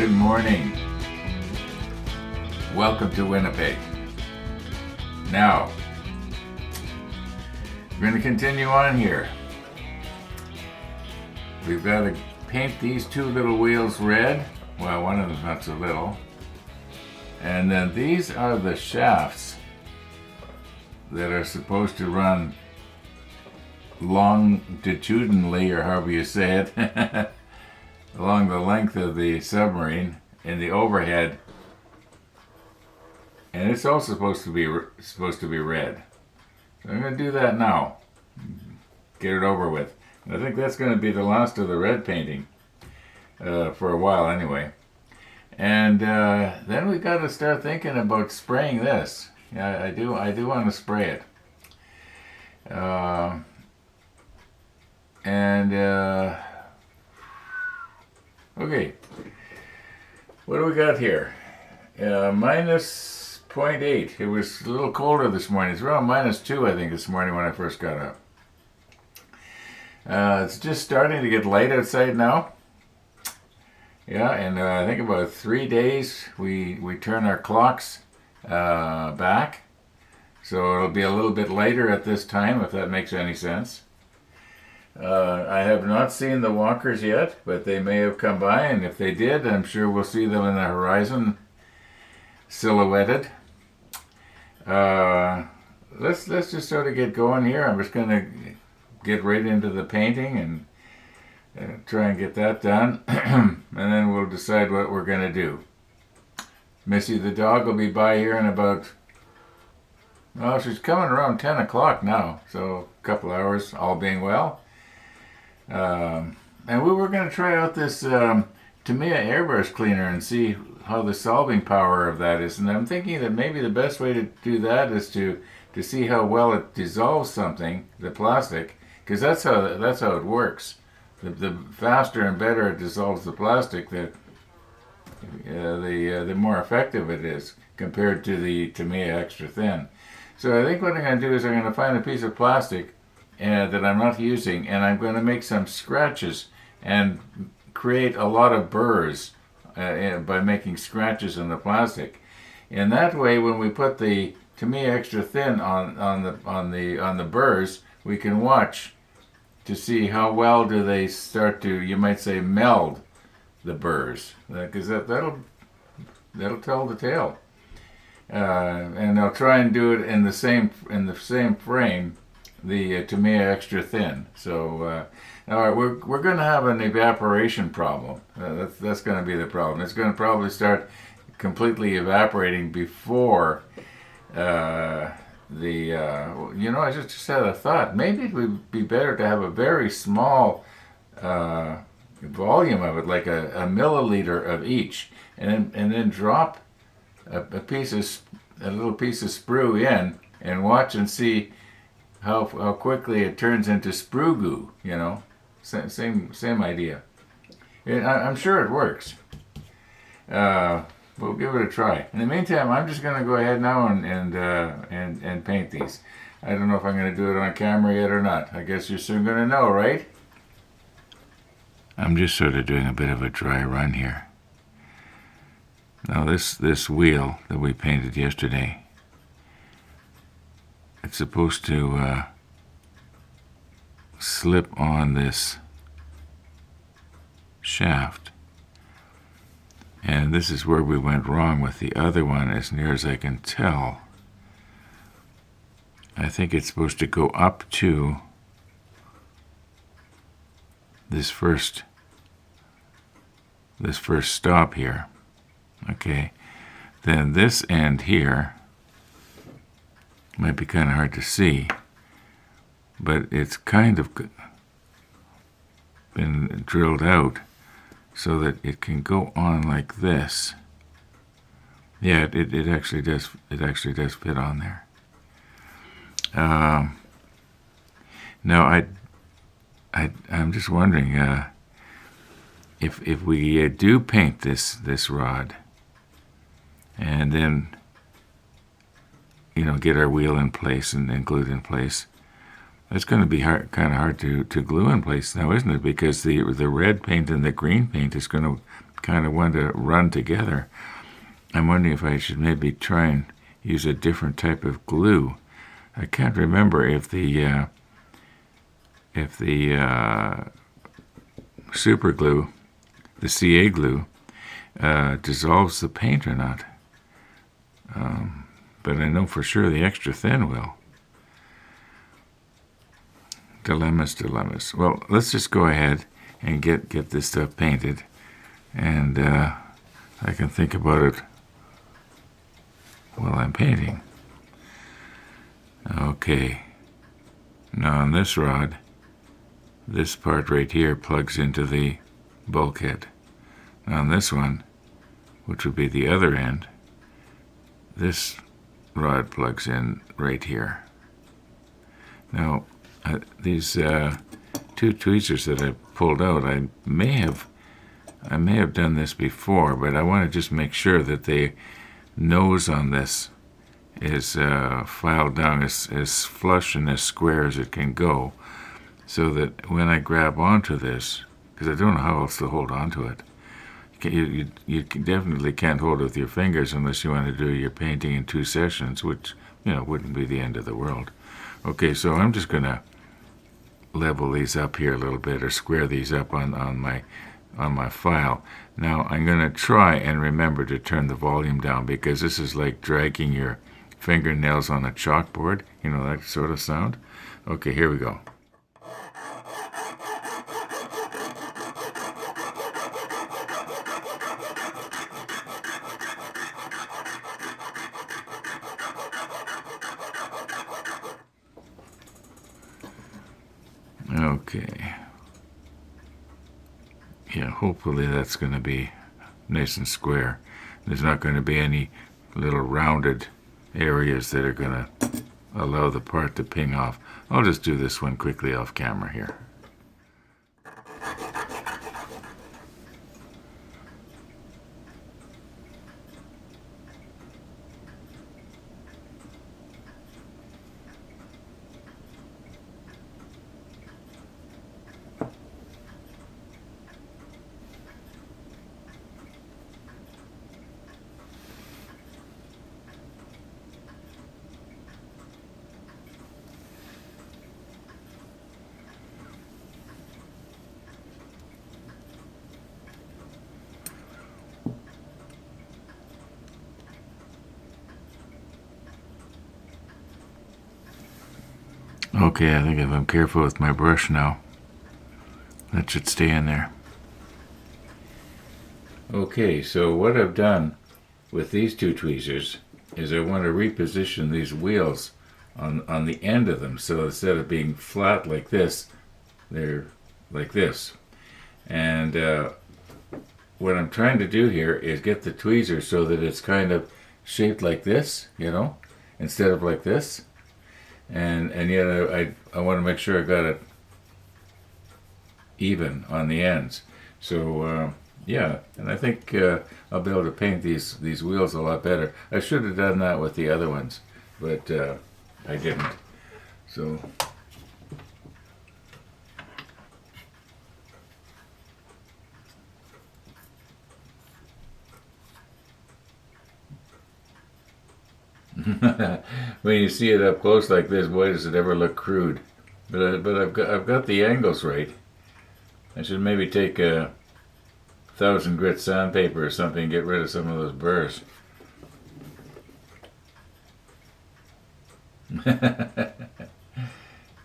Good morning. Welcome to Winnipeg. Now, we're going to continue on here. We've got to paint these two little wheels red. Well, one of them's not so little. And then these are the shafts that are supposed to run longitudinally, or however you say it, along the length of the submarine in the overhead. And it's also supposed to be red. So I'm going to do that now. Get it over with. And I think that's going to be the last of the red painting for a while anyway. And then we got to start thinking about spraying this. Yeah, I do want to spray it. Okay, what do we got here? Minus 0.8. It was a little colder this morning. It's around -2, I think, this morning when I first got up. It's just starting to get light outside now. Yeah, and I think about 3 days we turn our clocks back. So it'll be a little bit later at this time, if that makes any sense. I have not seen the walkers yet, but they may have come by, and if they did, I'm sure we'll see them in the horizon, silhouetted. Let's just sort of get going here. I'm just going to get right into the painting and try and get that done, and then we'll decide what we're going to do. Missy the dog will be by here in about, well, she's coming around 10 o'clock now, so a couple hours, all being well. And we were going to try out this Tamiya airbrush cleaner and see how the solving power of that is. And I'm thinking that maybe the best way to do that is to see how well it dissolves something, the plastic, because that's how it works. The faster and better it dissolves the plastic, the more effective it is compared to the Tamiya extra thin. So I think what I'm going to do is I'm going to find a piece of plastic that I'm not using, and I'm going to make some scratches and create a lot of burrs by making scratches in the plastic. In that way, when we put the Tamiya extra thin on the burrs, we can watch to see how well do they start to, you might say, meld the burrs, because that'll tell the tale. And I'll try and do it in the same frame, the Tamiya extra thin. So, all right, we're going to have an evaporation problem. That's going to be the problem. It's going to probably start completely evaporating before I just had a thought. Maybe it would be better to have a very small volume of it, like a milliliter of each, and then drop a little piece of sprue in, and watch and see how quickly it turns into sprue goo. You know, same idea. I'm sure it works. We'll give it a try. In the meantime, I'm just going to go ahead now and paint these. I don't know if I'm going to do it on camera yet or not. I guess you're soon going to know, right? I'm just sort of doing a bit of a dry run here. Now this wheel that we painted yesterday, it's supposed to slip on this shaft. And this is where we went wrong with the other one, as near as I can tell. I think it's supposed to go up to this first stop here. Okay. Then this end here might be kind of hard to see, but it's kind of been drilled out so that it can go on like this. Yeah, it actually does fit on there. Now I'm just wondering if we do paint this rod and then get our wheel in place and glue it in place. It's going to be kind of hard to glue in place now, isn't it? Because the red paint and the green paint is going to kind of want to run together. I'm wondering if I should maybe try and use a different type of glue. I can't remember if the super glue, the CA glue, dissolves the paint or not. But I know for sure the extra thin will. Dilemmas. Well, let's just go ahead and get this stuff painted, and I can think about it while I'm painting. Okay. Now on this rod, this part right here plugs into the bulkhead. Now on this one, which would be the other end, this rod plugs in right here. Now, these two tweezers that I pulled out, I may have done this before, but I want to just make sure that the nose on this is filed down as flush and as square as it can go, so that when I grab onto this, because I don't know how else to hold onto it, you definitely can't hold it with your fingers unless you want to do your painting in 2 sessions, which, wouldn't be the end of the world. Okay, so I'm just going to level these up here a little bit, or square these up on my file. Now I'm going to try and remember to turn the volume down, because this is like dragging your fingernails on a chalkboard, that sort of sound. Okay, here we go. Okay. Yeah, hopefully that's going to be nice and square. There's not going to be any little rounded areas that are going to allow the part to ping off. I'll just do this one quickly off camera here. Okay, I think if I'm careful with my brush now, that should stay in there. Okay, so what I've done with these two tweezers is I want to reposition these wheels on the end of them, so instead of being flat like this, they're like this. And what I'm trying to do here is get the tweezer so that it's kind of shaped like this, instead of like this. And yet I want to make sure I got it even on the ends. So yeah, and I think I'll be able to paint these wheels a lot better. I should have done that with the other ones, but I didn't. So when you see it up close like this, boy, does it ever look crude. But I've got the angles right. I should maybe take a 1000 grit sandpaper or something and get rid of some of those burrs.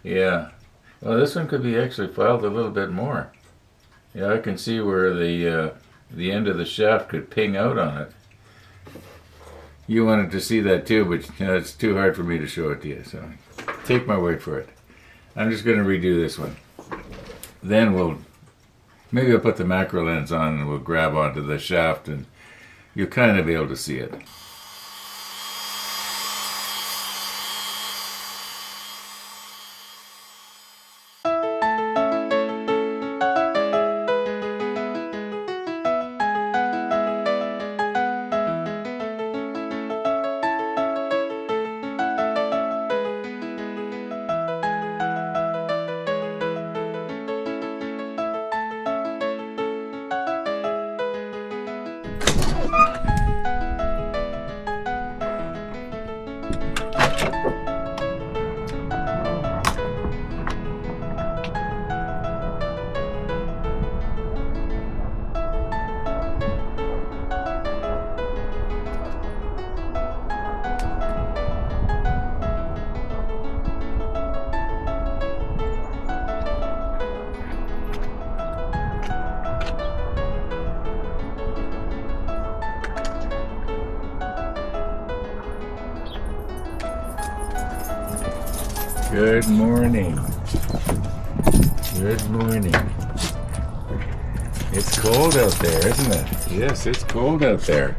Yeah. Well, this one could be actually filed a little bit more. Yeah, I can see where the end of the shaft could ping out on it. You wanted to see that too, but it's too hard for me to show it to you, so take my word for it. I'm just going to redo this one. Then maybe I'll put the macro lens on and we'll grab onto the shaft and you'll kind of be able to see it. Good morning. Good morning. It's cold out there, isn't it? Yes, it's cold out there.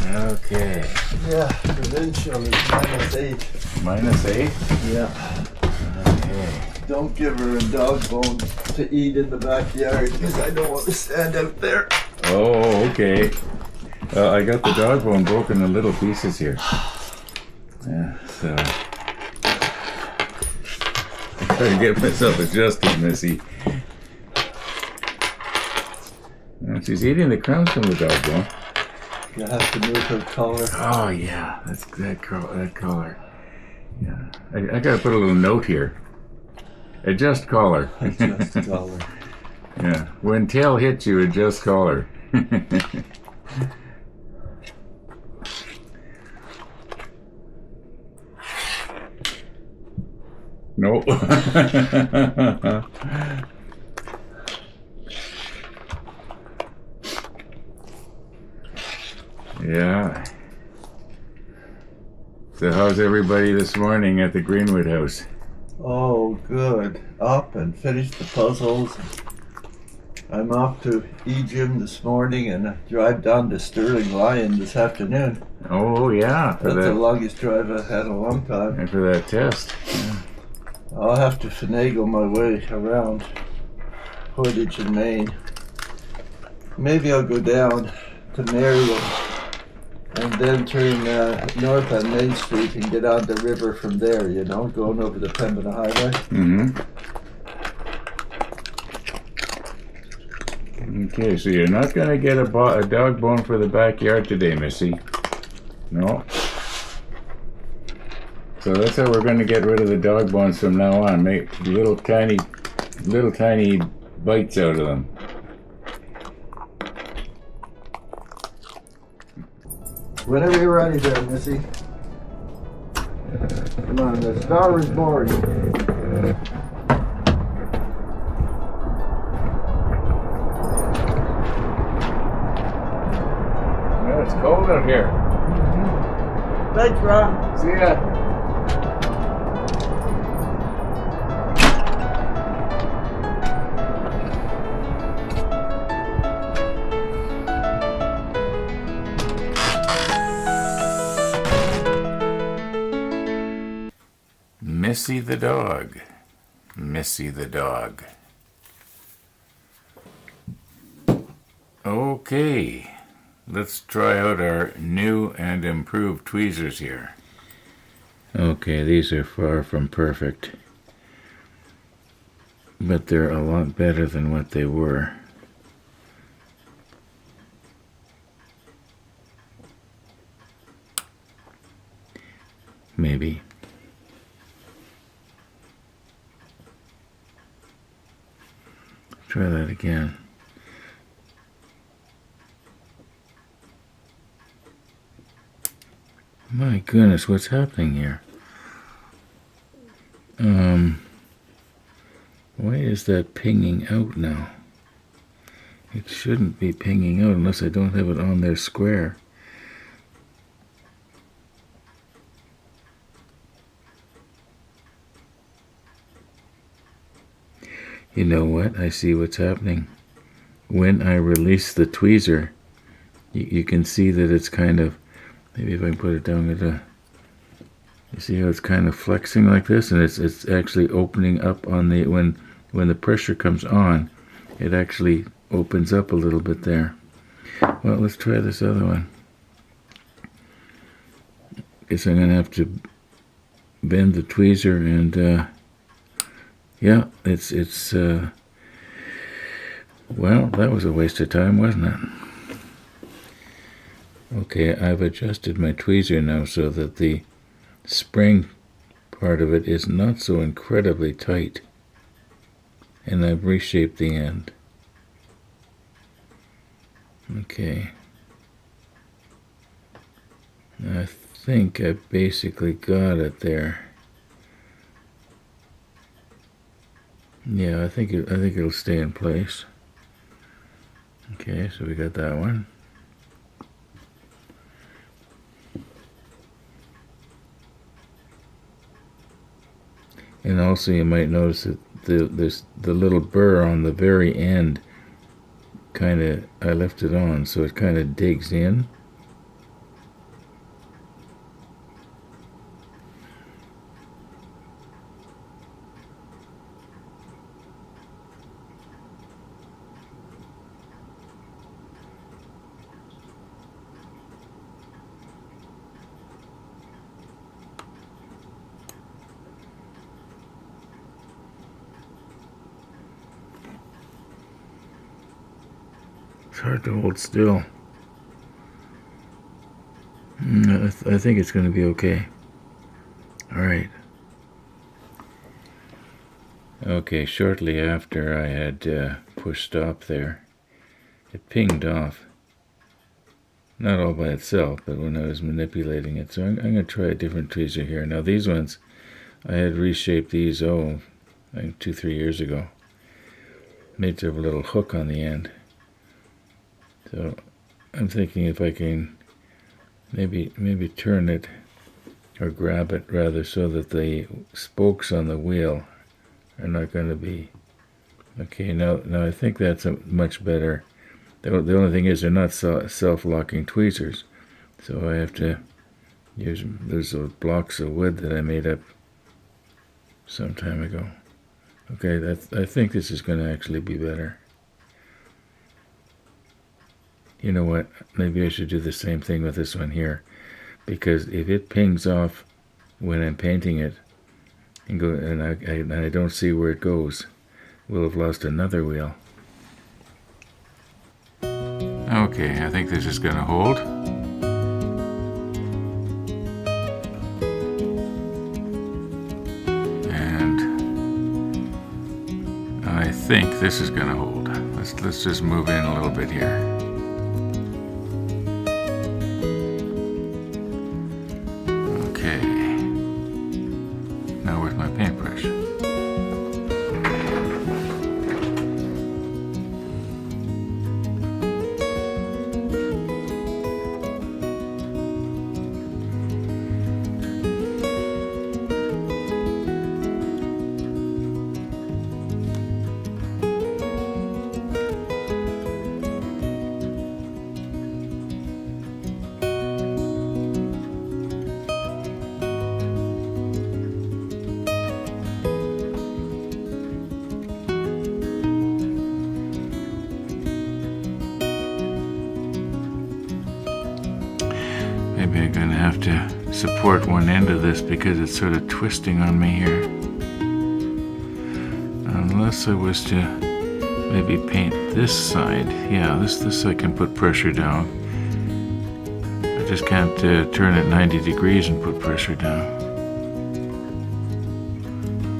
Okay. Yeah, provincial is -8. -8? Yeah. Okay. Don't give her a dog bone to eat in the backyard because I don't want to stand out there. Oh, okay. I got the dog bone broken in little pieces here. Yeah, so I try to get myself adjusted, Missy. She's eating the crumbs from the dog bone. You have to move her collar. Oh yeah, that's that collar. Yeah, I gotta put a little note here. Adjust collar. Adjust collar. Yeah, when tail hits you, adjust collar. Nope. Yeah. So how's everybody this morning at the Greenwood house? Oh, good. Up and finished the puzzles. I'm off to E-Gym this morning and drive down to Sterling Lion this afternoon. Oh yeah, That's the longest drive I've had in a long time. And for that test. Yeah. I'll have to finagle my way around Portage in Maine. Maybe I'll go down to Marion and then turn north on Main Street and get on the river from there, you know, going over the Pembina Highway. Mm-hmm. Okay, so you're not going to get a dog bone for the backyard today, Missy. No. So that's how we're going to get rid of the dog bones from now on. Make little tiny bites out of them. Whenever you're ready there, Missy. Come on, the star is born. Well, it's cold out here. Thanks, Ron. See ya. Missy the dog. Missy the dog. Okay, let's try out our new and improved tweezers here. Okay, these are far from perfect, but they're a lot better than what they were. Maybe. Try that again. My goodness, what's happening here? Why is that pinging out now? It shouldn't be pinging out unless I don't have it on there square. You know what? I see what's happening. When I release the tweezer, you can see that it's kind of, maybe if I can put it down at a, you see how it's kind of flexing like this, and it's actually opening up on the, when the pressure comes on, it actually opens up a little bit there. Well, let's try this other one. Guess I'm going to have to bend the tweezer and, yeah, it's well, that was a waste of time, wasn't it? Okay, I've adjusted my tweezer now so that the spring part of it is not so incredibly tight. And I've reshaped the end. Okay. I think I basically got it there. Yeah, I think it'll stay in place. Okay, so we got that one. And also you might notice that there's the little burr on the very end, kind of, I left it on, so it kind of digs in. It's hard to hold still. I think it's going to be okay. All right. Okay, shortly after I had pushed stop there, it pinged off. Not all by itself, but when I was manipulating it. So I'm going to try a different tweezer here. Now these ones, I had reshaped these, I think 2-3 years ago. Made sort of a little hook on the end. So I'm thinking if I can maybe turn it, or grab it rather, so that the spokes on the wheel are not going to be. Okay, now I think that's a much better. The only thing is they're not self-locking tweezers, so I have to use, there's those blocks of wood that I made up some time ago. Okay, I think this is going to actually be better. You know what? Maybe I should do the same thing with this one here, because if it pings off when I'm painting it, and I don't see where it goes, we'll have lost another wheel. Okay, I think this is going to hold. And I think this is going to hold. Let's just move in a little bit here. Okay. Now where's my paintbrush? Maybe I'm going to have to support one end of this because it's sort of twisting on me here. Unless I was to maybe paint this side. Yeah, this I can put pressure down. I just can't turn it 90 degrees and put pressure down.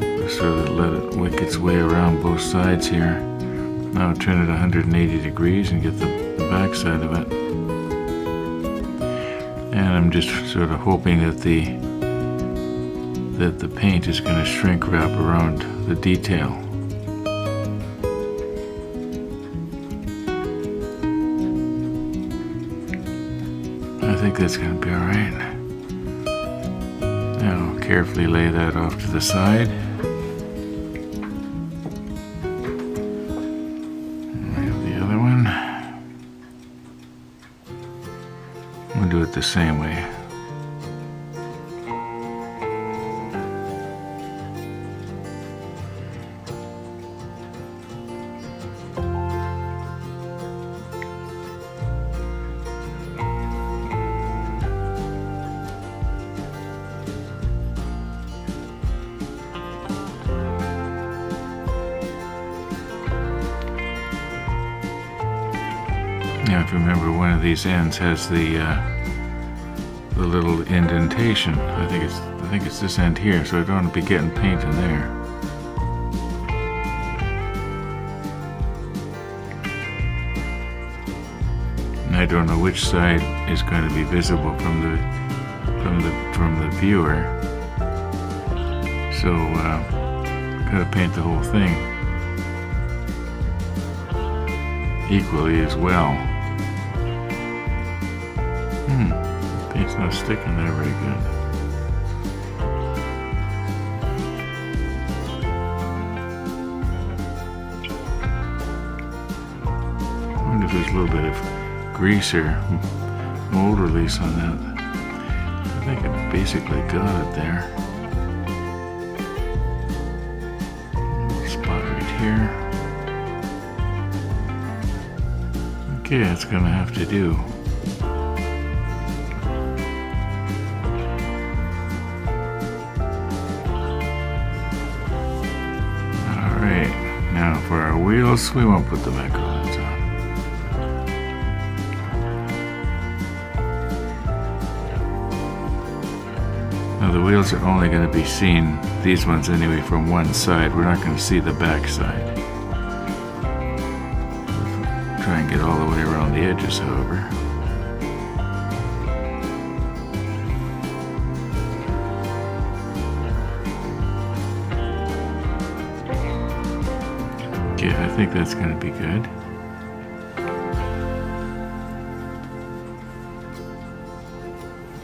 Just sort of let it wick its way around both sides here. Now turn it 180 degrees and get the back side of it. And I'm just sort of hoping that the paint is going to shrink wrap around the detail. I think that's going to be alright. Now I'll carefully lay that off to the side. And we have the other one. We'll do it the same way. Now, if you remember, one of these ends has the little indentation. I think it's this end here, so I don't want to be getting paint in there. And I don't know which side is going to be visible from the viewer. So gotta paint the whole thing. equally as well. Paint's not sticking there very good. I wonder if there's a little bit of grease or mold release on that. I think I basically got it there. Spot right here. Okay, that's gonna have to do. Alright, now for our wheels, we won't put the macro lens on. Now the wheels are only going to be seen, these ones anyway, from one side. We're not going to see the back side. Try and get all the way around the edges, however. Okay, I think that's going to be good.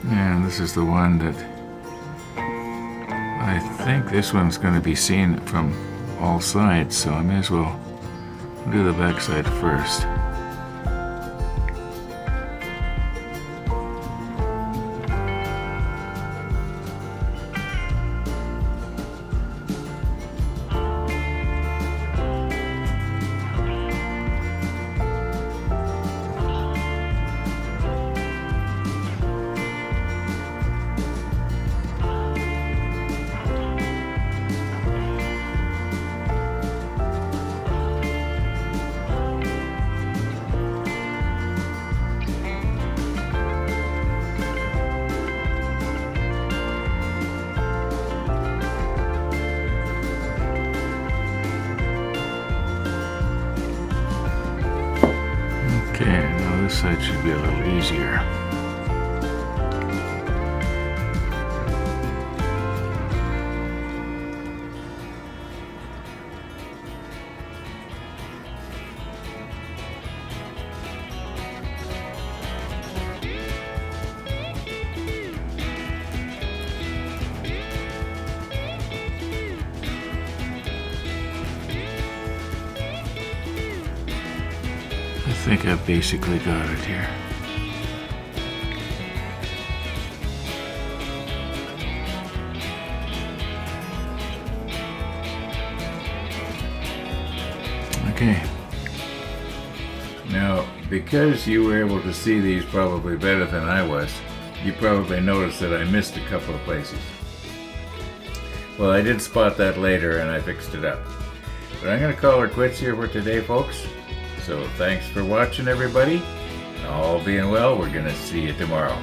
And this is the one that I think this one's going to be seen from all sides, so I may as well do the back side first. Okay, now this side should be a little easier. I think I've basically got it here. Okay. Now, because you were able to see these probably better than I was, you probably noticed that I missed a couple of places. Well, I did spot that later and I fixed it up. But I'm going to call her quits here for today, folks. So thanks for watching, everybody. All being well, we're going to see you tomorrow.